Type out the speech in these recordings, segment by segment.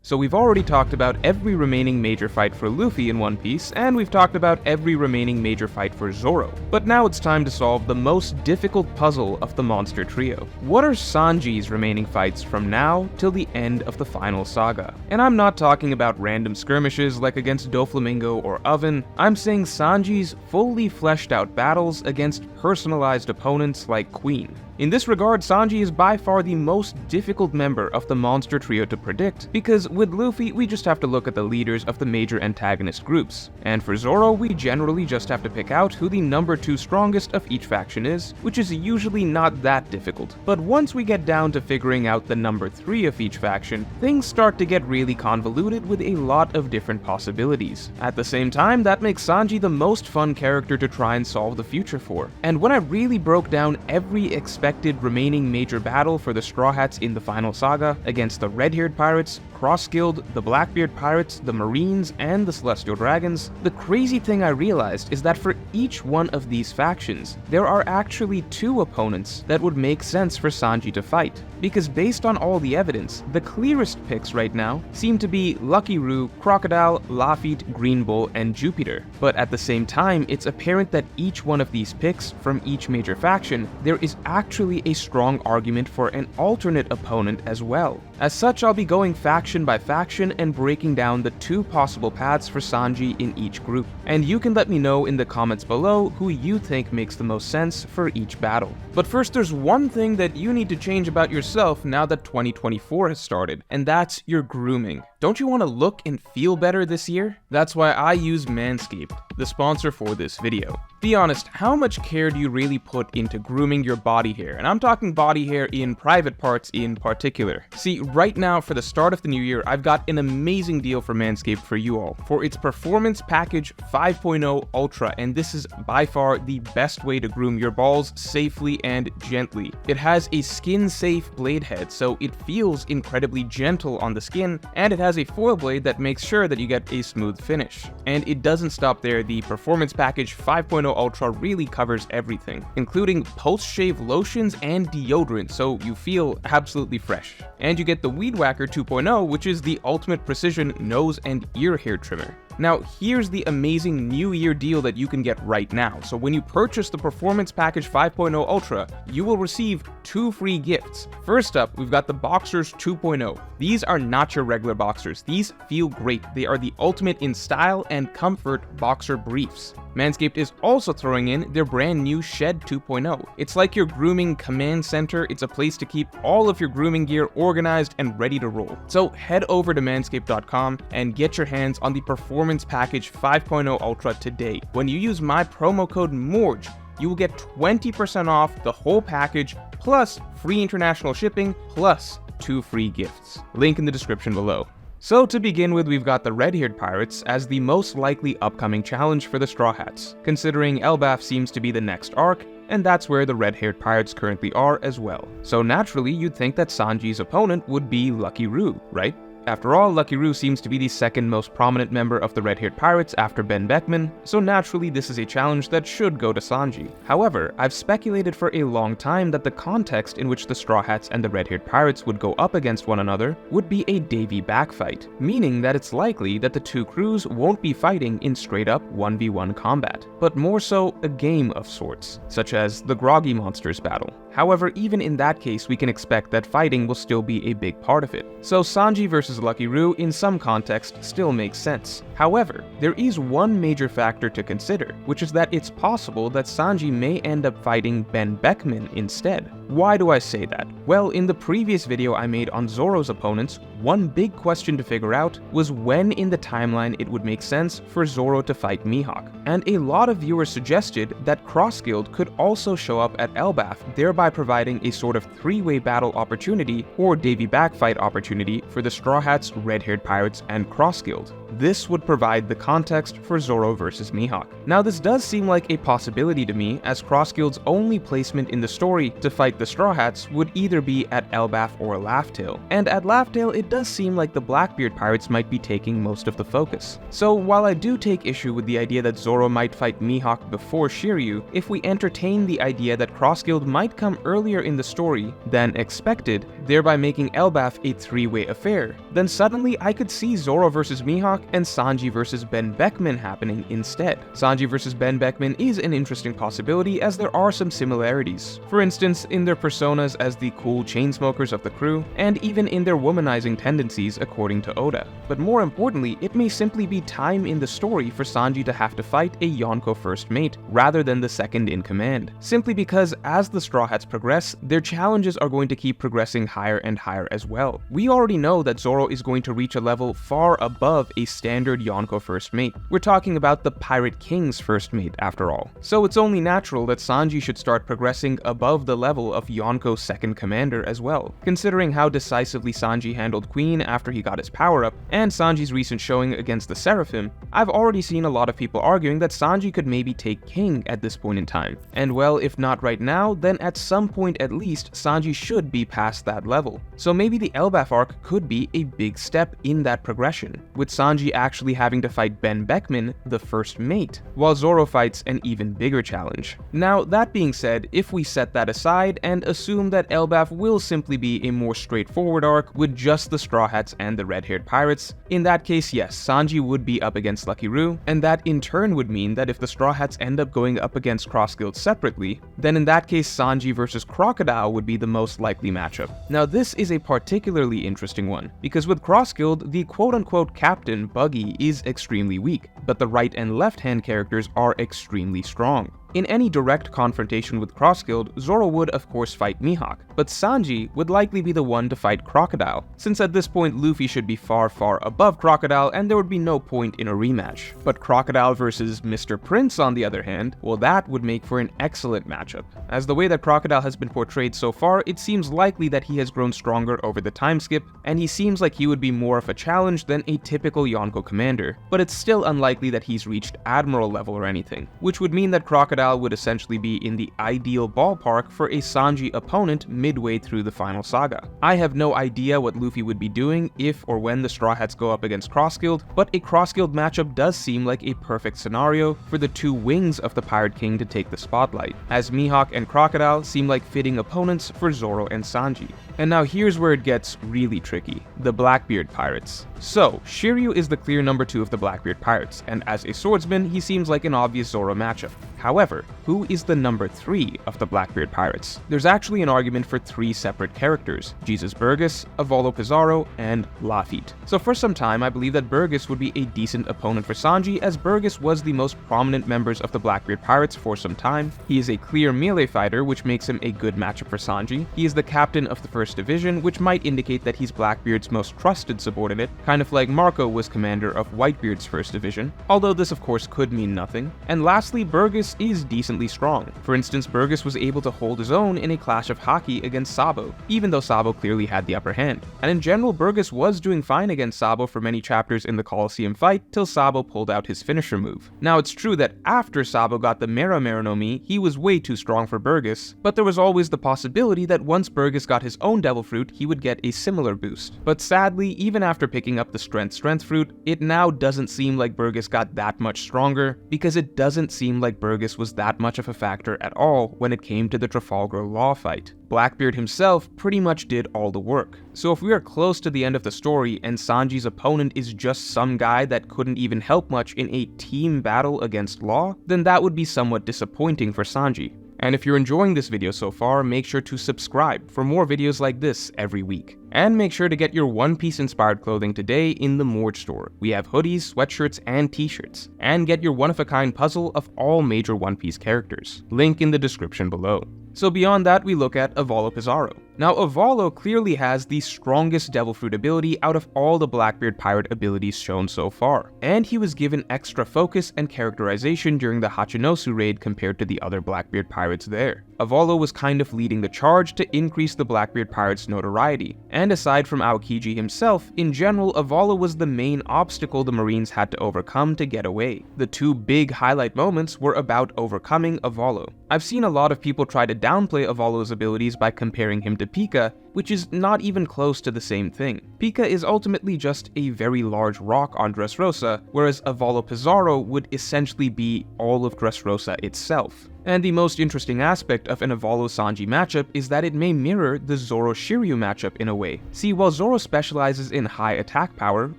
So we've already talked about every remaining major fight for Luffy in One Piece, and we've talked about every remaining major fight for Zoro. But now it's time to solve the most difficult puzzle of the monster trio. What are Sanji's remaining fights from now till the end of the final saga? And I'm not talking about random skirmishes like against Doflamingo or Oven, I'm saying Sanji's fully fleshed out battles against personalized opponents like Queen. In this regard, Sanji is by far the most difficult member of the monster trio to predict, because with Luffy, we just have to look at the leaders of the major antagonist groups, and for Zoro, we generally just have to pick out who the number 2 strongest of each faction is, which is usually not that difficult. But once we get down to figuring out the number 3 of each faction, things start to get really convoluted with a lot of different possibilities. At the same time, that makes Sanji the most fun character to try and solve the future for. And when I really broke down every expected remaining major battle for the Straw Hats in the final saga against the Red-Haired Pirates, Cross Guild, the Blackbeard Pirates, the Marines, and the Celestial Dragons, the crazy thing I realized is that for each one of these factions, there are actually 2 opponents that would make sense for Sanji to fight. Because based on all the evidence, the clearest picks right now seem to be Lucky Roo, Crocodile, Lafitte, Green Bull, and Jupiter. But at the same time, it's apparent that each one of these picks from each major faction, there is actually a strong argument for an alternate opponent as well. As such, I'll be going faction by faction and breaking down the 2 possible paths for Sanji in each group. And you can let me know in the comments below who you think makes the most sense for each battle. But first, there's one thing that you need to change about yourself now that 2024 has started, and that's your grooming. Don't you want to look and feel better this year? That's why I use Manscaped, the sponsor for this video. Be honest, how much care do you really put into grooming your body hair? And I'm talking body hair in private parts in particular. See, right now for the start of the new year, I've got an amazing deal for Manscaped for you all, for its Performance Package 5.0 Ultra, and this is by far the best way to groom your balls safely and gently. It has a skin-safe blade head, so it feels incredibly gentle on the skin, and it has a foil blade that makes sure that you get a smooth finish. And it doesn't stop there, the Performance Package 5.0 Ultra really covers everything, including post-shave lotions and deodorant, so you feel absolutely fresh. And you get the Weed Whacker 2.0, which is the ultimate precision nose and ear hair trimmer. Now, here's the amazing New Year deal that you can get right now. So when you purchase the Performance Package 5.0 Ultra, you will receive 2 free gifts. First up, we've got the Boxers 2.0. These are not your regular boxers. These feel great. They are the ultimate in style and comfort boxer briefs. Manscaped is also throwing in their brand new Shed 2.0. It's like your grooming command center. It's a place to keep all of your grooming gear organized and ready to roll. So head over to manscaped.com and get your hands on the Performance Package 5.0 Ultra today. When you use my promo code MORGE, you will get 20% off the whole package, plus free international shipping, plus 2 free gifts. Link in the description below. So to begin with, we've got the Red-Haired Pirates as the most likely upcoming challenge for the Straw Hats, considering Elbaf seems to be the next arc, and that's where the Red-Haired Pirates currently are as well. So naturally, you'd think that Sanji's opponent would be Lucky Roo, right? After all, Lucky Roo seems to be the second most prominent member of the Red-Haired Pirates after Ben Beckman, so naturally this is a challenge that should go to Sanji. However, I've speculated for a long time that the context in which the Straw Hats and the Red-Haired Pirates would go up against one another would be a Davy Back fight, meaning that it's likely that the 2 crews won't be fighting in straight-up 1v1 combat, but more so a game of sorts, such as the Groggy Monsters battle. However, even in that case, we can expect that fighting will still be a big part of it. So Sanji versus Lucky Roo in some context still makes sense. However, there is one major factor to consider, which is that it's possible that Sanji may end up fighting Ben Beckman instead. Why do I say that? Well, in the previous video I made on Zoro's opponents, one big question to figure out was when in the timeline it would make sense for Zoro to fight Mihawk. And a lot of viewers suggested that Cross Guild could also show up at Elbaf, thereby providing a sort of 3-way battle opportunity or Davy Back fight opportunity for the Straw Hats, Red-Haired Pirates, and Cross Guild. This would provide the context for Zoro versus Mihawk. Now this does seem like a possibility to me, as Crossguild's only placement in the story to fight the Straw Hats would either be at Elbaf or Laugh-Tale, and at Laugh-Tale it does seem like the Blackbeard pirates might be taking most of the focus. So while I do take issue with the idea that Zoro might fight Mihawk before Shiryu, if we entertain the idea that Crossguild might come earlier in the story than expected, thereby making Elbaf a three-way affair, then suddenly I could see Zoro versus Mihawk and Sanji versus Ben Beckman happening instead. Sanji versus Ben Beckman is an interesting possibility, as there are some similarities. For instance, in their personas as the cool chainsmokers of the crew, and even in their womanizing tendencies according to Oda. But more importantly, it may simply be time in the story for Sanji to have to fight a Yonko first mate, rather than the second in command. Simply because as the Straw Hats progress, their challenges are going to keep progressing higher and higher as well. We already know that Zoro is going to reach a level far above a standard Yonko first mate. We're talking about the Pirate King's first mate after all. So it's only natural that Sanji should start progressing above the level of Yonko's second commander as well. Considering how decisively Sanji handled Queen after he got his power up, and Sanji's recent showing against the Seraphim, I've already seen a lot of people arguing that Sanji could maybe take King at this point in time. And well, if not right now, then at some point at least, Sanji should be past that level. So maybe the Elbaf arc could be a big step in that progression, with Sanji actually having to fight Ben Beckman, the first mate, while Zoro fights an even bigger challenge. Now, that being said, if we set that aside and assume that Elbaf will simply be a more straightforward arc with just the Straw Hats and the red-haired pirates, in that case, yes, Sanji would be up against Lucky Roo, and that in turn would mean that if the Straw Hats end up going up against Crossguild separately, then in that case Sanji versus Crocodile would be the most likely matchup. Now this is a particularly interesting one, because with Crossguild, the quote-unquote captain, Buggy, is extremely weak, but the right and left-hand characters are extremely strong. In any direct confrontation with Crossguild, Zoro would of course fight Mihawk, but Sanji would likely be the one to fight Crocodile, since at this point Luffy should be far above Crocodile and there would be no point in a rematch. But Crocodile versus Mr. Prince on the other hand, well, that would make for an excellent matchup. As the way that Crocodile has been portrayed so far, it seems likely that he has grown stronger over the time skip, and he seems like he would be more of a challenge than a typical Yonko commander, but it's still unlikely that he's reached Admiral level or anything, which would mean that Crocodile would essentially be in the ideal ballpark for a Sanji opponent midway through the final saga. I have no idea what Luffy would be doing if or when the Straw Hats go up against Crossguild, but a Crossguild matchup does seem like a perfect scenario for the two wings of the Pirate King to take the spotlight, as Mihawk and Crocodile seem like fitting opponents for Zoro and Sanji. And now here's where it gets really tricky: the Blackbeard pirates. So, Shiryu is the clear number 2 of the Blackbeard pirates, and as a swordsman, he seems like an obvious Zoro matchup. However, who is the number 3 of the Blackbeard pirates? There's actually an argument for 3 separate characters: Jesus Burgess, Avolo Pizarro, and Lafitte. So for some time, I believe that Burgess would be a decent opponent for Sanji, as Burgess was the most prominent members of the Blackbeard pirates for some time. He is a clear melee fighter, which makes him a good matchup for Sanji. He is the captain of the First Division, which might indicate that he's Blackbeard's most trusted subordinate, kind of like Marco was commander of Whitebeard's First Division, although this of course could mean nothing. And lastly, Burgess is decently strong. For instance, Burgess was able to hold his own in a clash of Haki against Sabo, even though Sabo clearly had the upper hand. And in general, Burgess was doing fine against Sabo for many chapters in the Colosseum fight, till Sabo pulled out his finisher move. Now it's true that after Sabo got the Mera Mera no Mi, he was way too strong for Burgess, but there was always the possibility that once Burgess got his own Devil Fruit, he would get a similar boost. But sadly, even after picking up the Strength Fruit, it now doesn't seem like Burgess got that much stronger, because it doesn't seem like Burgess was that much of a factor at all when it came to the Trafalgar Law fight. Blackbeard himself pretty much did all the work. So if we are close to the end of the story and Sanji's opponent is just some guy that couldn't even help much in a team battle against Law, then that would be somewhat disappointing for Sanji. And if you're enjoying this video so far, make sure to subscribe for more videos like this every week. And make sure to get your One Piece inspired clothing today in the Morge store. We have hoodies, sweatshirts, and t-shirts. And get your one-of-a-kind puzzle of all major One Piece characters. Link in the description below. So beyond that, we look at Avolo Pizarro. Now, Avolo clearly has the strongest Devil Fruit ability out of all the Blackbeard pirate abilities shown so far, and he was given extra focus and characterization during the Hachinosu raid compared to the other Blackbeard pirates there. Avalo was kind of leading the charge to increase the Blackbeard Pirates' notoriety. And aside from Aokiji himself, in general, Avalo was the main obstacle the Marines had to overcome to get away. The two big highlight moments were about overcoming Avalo. I've seen a lot of people try to downplay Avalo's abilities by comparing him to Pika, which is not even close to the same thing. Pika is ultimately just a very large rock on Dressrosa, whereas Avalo Pizarro would essentially be all of Dressrosa itself. And the most interesting aspect of an Avalo-Sanji matchup is that it may mirror the Zoro-Shiryu matchup in a way. See, while Zoro specializes in high attack power,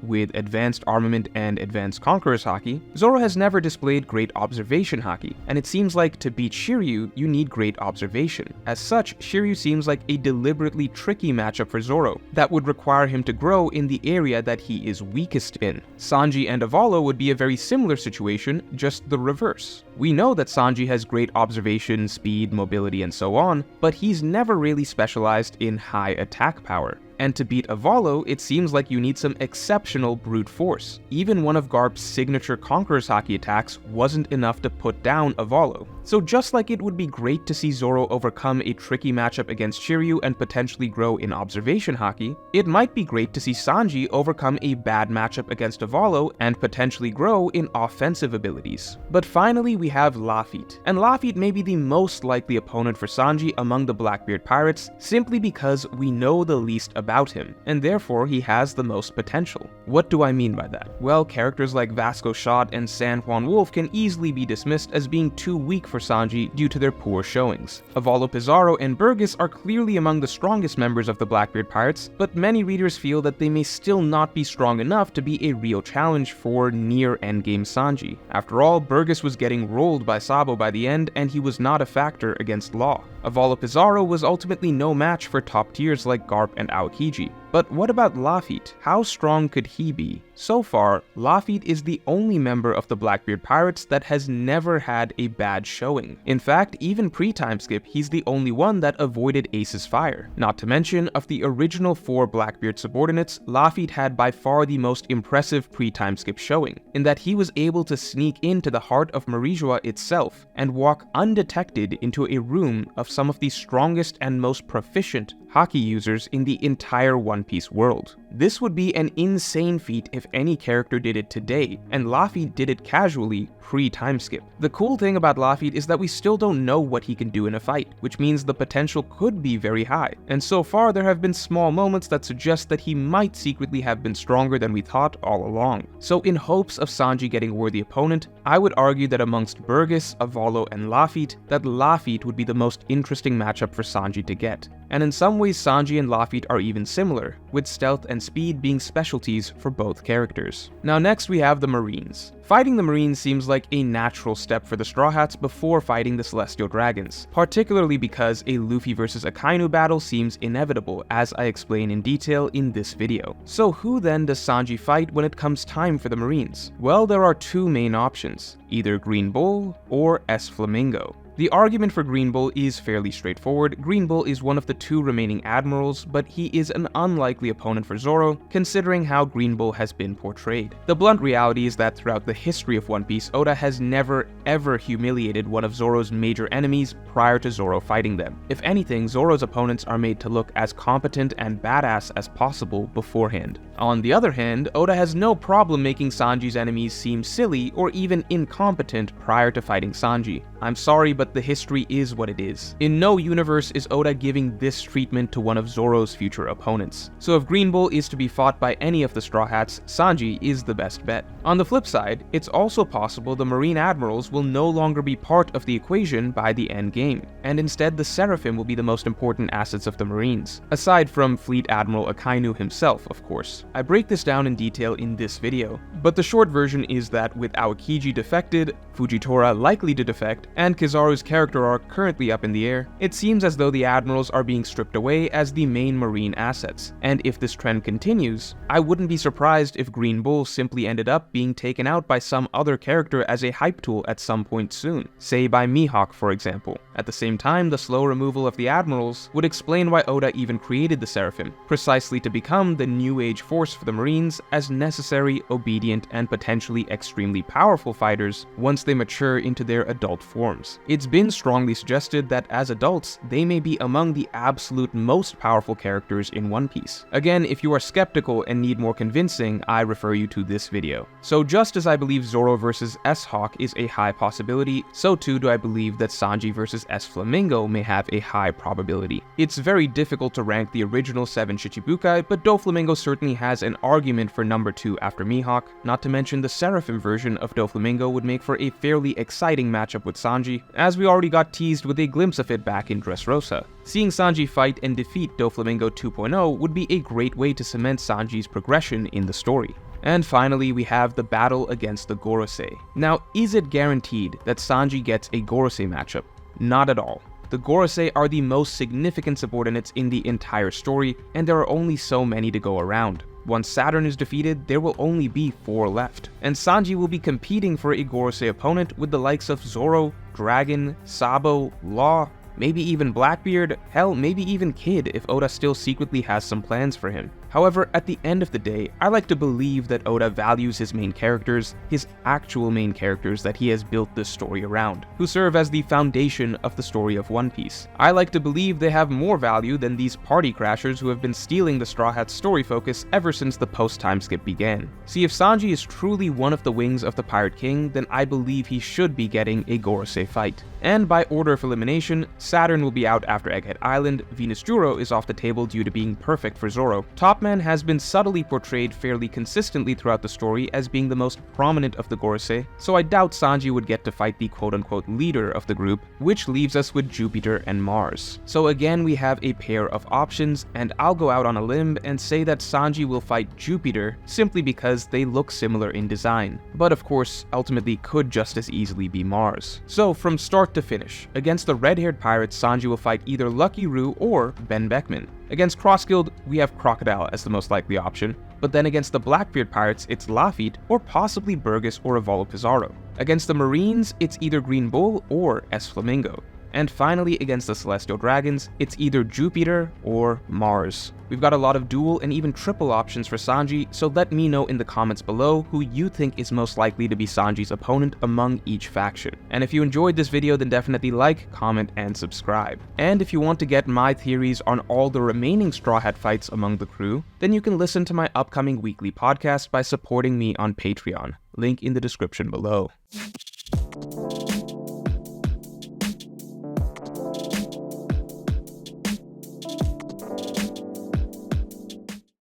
with advanced armament and advanced conqueror's haki, Zoro has never displayed great observation haki, and it seems like to beat Shiryu, you need great observation. As such, Shiryu seems like a deliberately tricky matchup for Zoro, that would require him to grow in the area that he is weakest in. Sanji and Avalo would be a very similar situation, just the reverse. We know that Sanji has great observation, speed, mobility, and so on, but he's never really specialized in high attack power. And to beat Avalo, it seems like you need some exceptional brute force. Even one of Garp's signature Conqueror's Haki attacks wasn't enough to put down Avalo. So just like it would be great to see Zoro overcome a tricky matchup against Shiryu and potentially grow in observation haki, it might be great to see Sanji overcome a bad matchup against Avalo and potentially grow in offensive abilities. But finally we have Lafitte, and Lafitte may be the most likely opponent for Sanji among the Blackbeard Pirates, simply because we know the least about him, and therefore he has the most potential. What do I mean by that? Well, characters like Vasco Shot and San Juan Wolf can easily be dismissed as being too weak for Sanji due to their poor showings. Avalo Pizarro and Burgess are clearly among the strongest members of the Blackbeard Pirates, but many readers feel that they may still not be strong enough to be a real challenge for near endgame Sanji. After all, Burgess was getting rolled by Sabo by the end, and he was not a factor against Law. Avalo Pizarro was ultimately no match for top tiers like Garp and Aokiji. But what about Lafitte? How strong could he be? So far, Lafitte is the only member of the Blackbeard Pirates that has never had a bad showing. In fact, even pre-timeskip, he's the only one that avoided Ace's fire. Not to mention, of the original 4 Blackbeard subordinates, Lafitte had by far the most impressive pre-timeskip showing, in that he was able to sneak into the heart of Marijoa itself and walk undetected into a room of some of the strongest and most proficient haki users in the entire One Piece world. This would be an insane feat if any character did it today, and Lafitte did it casually pre-timeskip. The cool thing about Lafitte is that we still don't know what he can do in a fight, which means the potential could be very high, and so far there have been small moments that suggest that he might secretly have been stronger than we thought all along. So in hopes of Sanji getting a worthy opponent, I would argue that amongst Burgess, Avalo, and Lafitte, that Lafitte would be the most interesting matchup for Sanji to get. And in some ways Sanji and Lafitte are even similar, with stealth and speed being specialties for both characters. Now next we have the Marines. Fighting the Marines seems like a natural step for the Straw Hats before fighting the Celestial Dragons, particularly because a Luffy versus Akainu battle seems inevitable, as I explain in detail in this video. So who then does Sanji fight when it comes time for the Marines? Well, there are two main options, either Green Bull or S Flamingo. The argument for Green Bull is fairly straightforward. Green Bull is one of the 2 remaining admirals, but he is an unlikely opponent for Zoro, considering how Green Bull has been portrayed. The blunt reality is that throughout the history of One Piece, Oda has never ever humiliated one of Zoro's major enemies prior to Zoro fighting them. If anything, Zoro's opponents are made to look as competent and badass as possible beforehand. On the other hand, Oda has no problem making Sanji's enemies seem silly or even incompetent prior to fighting Sanji. I'm sorry, but the history is what it is. In no universe is Oda giving this treatment to one of Zoro's future opponents. So if Green Bull is to be fought by any of the Straw Hats, Sanji is the best bet. On the flip side, it's also possible the Marine Admirals will no longer be part of the equation by the end game, and instead the Seraphim will be the most important assets of the Marines, aside from Fleet Admiral Akainu himself, of course. I break this down in detail in this video, but the short version is that with Aokiji defected, Fujitora likely to defect, and Kizaru's character arc currently up in the air, it seems as though the admirals are being stripped away as the main marine assets, and if this trend continues, I wouldn't be surprised if Green Bull simply ended up being taken out by some other character as a hype tool at some point soon, say by Mihawk for example. At the same time, the slow removal of the admirals would explain why Oda even created the Seraphim, precisely to become the new age force for the Marines as necessary, obedient, and potentially extremely powerful fighters once they mature into their adult form. forms. It's been strongly suggested that as adults, they may be among the absolute most powerful characters in One Piece. Again, if you are skeptical and need more convincing, I refer you to this video. So just as I believe Zoro versus S-Hawk is a high possibility, so too do I believe that Sanji versus S-Flamingo may have a high probability. It's very difficult to rank the original 7 Shichibukai, but Doflamingo certainly has an argument for number 2 after Mihawk, not to mention the Seraphim version of Doflamingo would make for a fairly exciting matchup with Sanji, as we already got teased with a glimpse of it back in Dressrosa. Seeing Sanji fight and defeat Doflamingo 2.0 would be a great way to cement Sanji's progression in the story. And finally, we have the battle against the Gorosei. Now, is it guaranteed that Sanji gets a Gorosei matchup? Not at all. The Gorosei are the most significant subordinates in the entire story, and there are only so many to go around. Once Saturn is defeated, there will only be 4 left, and Sanji will be competing for a Gorosei opponent with the likes of Zoro, Dragon, Sabo, Law, maybe even Blackbeard, hell, maybe even Kid if Oda still secretly has some plans for him. However, at the end of the day, I like to believe that Oda values his main characters, his actual main characters that he has built this story around, who serve as the foundation of the story of One Piece. I like to believe they have more value than these party crashers who have been stealing the Straw Hat's story focus ever since the post-time skip began. See, if Sanji is truly one of the wings of the Pirate King, then I believe he should be getting a Gorosei fight. And by order of elimination, Saturn will be out after Egghead Island, Venus Juro is off the table due to being perfect for Zoro. Topman has been subtly portrayed fairly consistently throughout the story as being the most prominent of the Gorosei, so I doubt Sanji would get to fight the quote-unquote leader of the group, which leaves us with Jupiter and Mars. So again, we have a pair of options, and I'll go out on a limb and say that Sanji will fight Jupiter simply because they look similar in design, but of course, ultimately could just as easily be Mars. So from start to finish, against the red-haired pirates, Sanji will fight either Lucky Roo or Ben Beckman. Against Cross-Guild, we have Crocodile as the most likely option, but then against the Blackbeard pirates, it's Lafitte or possibly Burgess or Avalo Pizarro. Against the Marines, it's either Green Bull or S-Flamingo. And finally, against the Celestial Dragons, it's either Jupiter or Mars. We've got a lot of dual and even triple options for Sanji, so let me know in the comments below who you think is most likely to be Sanji's opponent among each faction. And if you enjoyed this video, then definitely like, comment, and subscribe. And if you want to get my theories on all the remaining Straw Hat fights among the crew, then you can listen to my upcoming weekly podcast by supporting me on Patreon. Link in the description below.